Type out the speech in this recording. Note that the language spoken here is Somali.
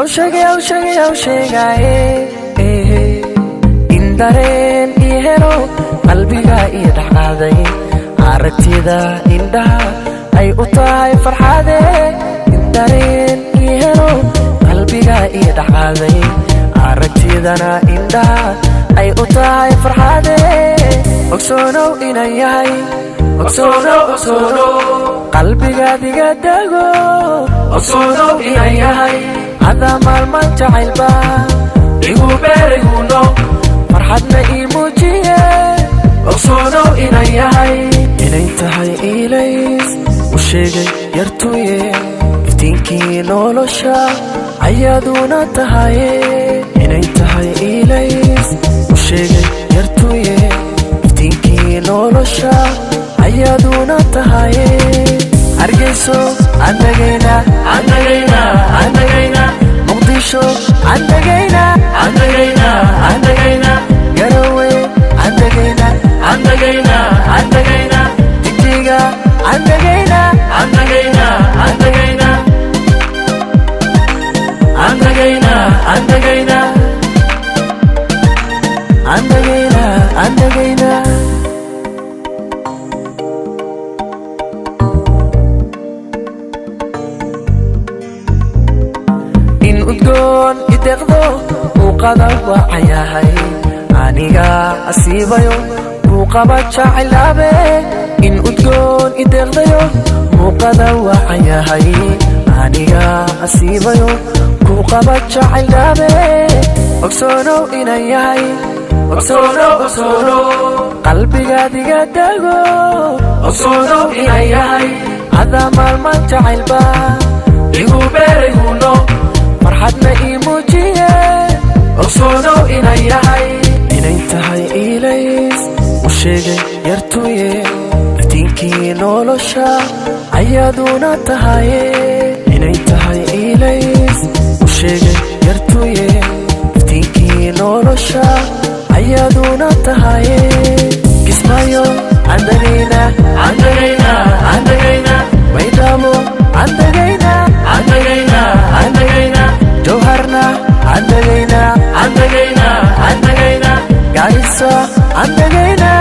usheega usheega usheega indareen ihelo qalbiga idhaqaaday aragtida indhaha ay u tahay farxade indareen ihelo qalbiga idhaqaaday aragtidana indhaha ay u tahay farxade ogsoonow inaan yahay ogsoonow qalbiga diga dago ogsoonow inaan yahay hada maalmaan jacaylba igu beerayuno farxadna ii muujiye ogsoonow inaan yahay inay tahay ilays u sheegay yartuye iftiinkii nolosha ayaaduna tahaye inay tahay ilays u sheegay yartuye iftiinkii nolosha ayaaduna tahaye hargeyso andagayna muqdisho andagayna garowe andagayna jigjiga andagayna in udgoon ideqdo muuqada waacayahay aniga asiibayo muuqaba jacaylabe in udgoon ideqdayo muuqada waacayahay aniga asiibayo muuqaba jacaylabe ogsoonow inaan yahay ogsoonow qalbiga diga dago ogsoonow inaan yahay hada maalmaan jacaylba igu beerayuno farxadna ii muujiye ogsoonow inaan yahay inay tahay ilays u sheegay yartuye iftiinkii nolosha ayaaduna tahaye inay tahay ilays u sheegay yartuye iftiinkii nolosha ayaaduna tahaye kismayo andagayna maydamo andagayna jawharna andagayna gaarisa andagayna